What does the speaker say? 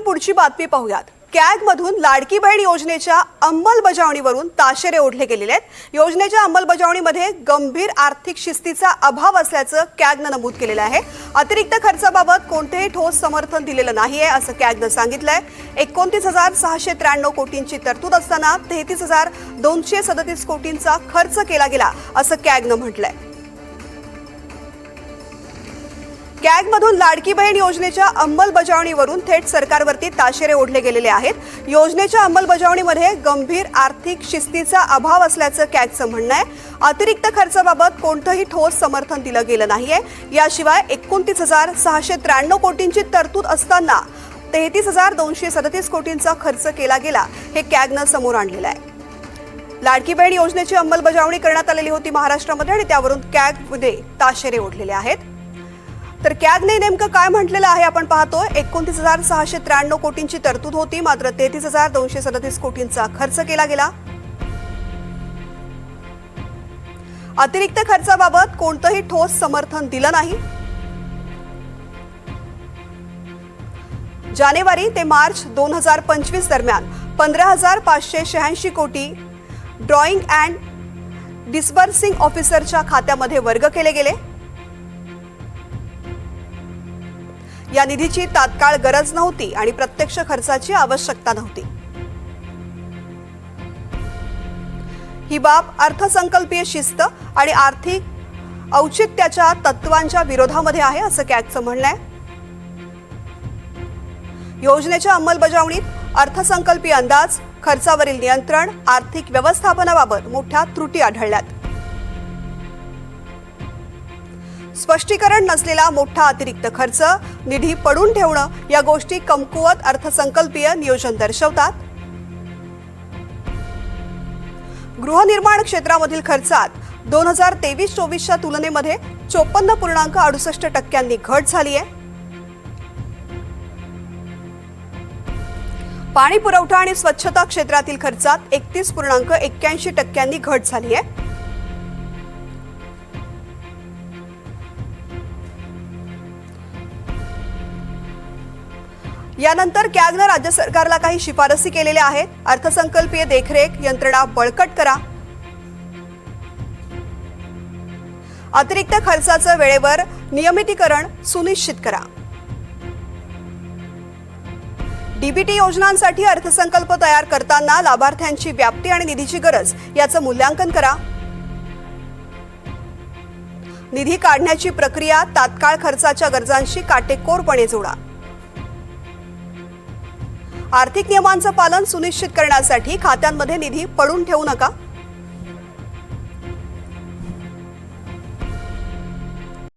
पुढची बातमी पाहूयात। कॅग मधून लाडकी बहीण योजनेच्या अंमलबजावणीवरून ताशेरे ओढले गेलेले आहेत। योजनेच्या अंमलबजावणीमध्ये गंभीर आर्थिक शिस्तीचा अभाव असल्याचं कॅगनं नमूद केलेलं आहे। अतिरिक्त खर्चाबाबत कोणतेही ठोस समर्थन दिलेलं नाहीये असं कॅगनं सांगितलंय। 29,693 कोटींची तरतूद असताना 33,237 कोटींचा खर्च केला गेला असं कॅगनं म्हटलंय। कॅग मधून लाडकी बहीण योजनेच्या अंमलबजावणीवरून थेट सरकारवरती ताशेरे ओढले गेलेले आहेत। योजनेच्या अंमलबजावणीमध्ये गंभीर आर्थिक शिस्तीचा अभाव असल्याचं कॅगचं म्हणणं आहे। अतिरिक्त खर्चाबाबत कोणतंही ठोस समर्थन दिलं गेलं नाहीये। याशिवाय 29,693 कोटींची तरतूद असताना 33,237 कोटींचा खर्च केला गेला हे कॅगनं समोर आणलेलं आहे। लाडकी बहीण योजनेची अंमलबजावणी करण्यात आलेली होती महाराष्ट्रामध्ये आणि त्यावरून कॅगमध्ये ताशेरे ओढलेले आहेत। तर कॅगने नेमकं काय म्हटलेलं आहे आपण पाहतोय। 29,693 कोटींची तरतूद होती, मात्र 33,237 कोटींचा खर्च केला गेला। अतिरिक्त खर्चाबाबत कोणतंही ठोस समर्थन दिलं नाही। जानेवारी ते मार्च 2025 दरम्यान 15,586 कोटी ड्रॉइंग अँड डिस्बर्सिंग ऑफिसरच्या खात्यामध्ये वर्ग केले गेले। या निधीची तात्काळ गरज नव्हती आणि प्रत्यक्ष खर्चाची आवश्यकता नव्हती। ही बाब अर्थसंकल्पीय शिस्त आणि आर्थिक औचित्याच्या तत्वांच्या विरोधामध्ये आहे असं कॅगचं म्हणणं आहे। योजनेच्या अंमलबजावणीत अर्थसंकल्पीय अंदाज, खर्चावरील नियंत्रण, आर्थिक व्यवस्थापनाबाबत मोठ्या त्रुटी आढळल्यात। स्पष्टीकरण नसलेला मोठा अतिरिक्त खर्च, निधी पडून ठेवणं या गोष्टी कमकुवत अर्थसंकल्पीय नियोजन दर्शवतात। गृहनिर्माण क्षेत्रामधील खर्चात 2023-24च्या तुलनेमध्ये 54.68% घट झाली आहे। पाणी पुरवठा आणि स्वच्छता क्षेत्रातील खर्चात 31.81% घट झाली आहे। यानंतर कॅगनं राज्य सरकारला काही शिफारसी केलेल्या आहेत। अर्थसंकल्पीय देखरेख यंत्रणा बळकट करा, अतिरिक्त खर्चाचं वेळेवर नियमितीकरण सुनिश्चित करा, डीबीटी योजनांसाठी अर्थसंकल्प तयार करताना लाभार्थ्यांची व्याप्ती आणि निधीची गरज याचं मूल्यांकन करा, निधी काढण्याची प्रक्रिया तात्काळ खर्चाच्या गरजांशी काटेकोरपणे जोडा, आर्थिक नियमांचं पालन सुनिश्चित करण्यासाठी खात्यांमध्ये निधी पडून ठेवू नका,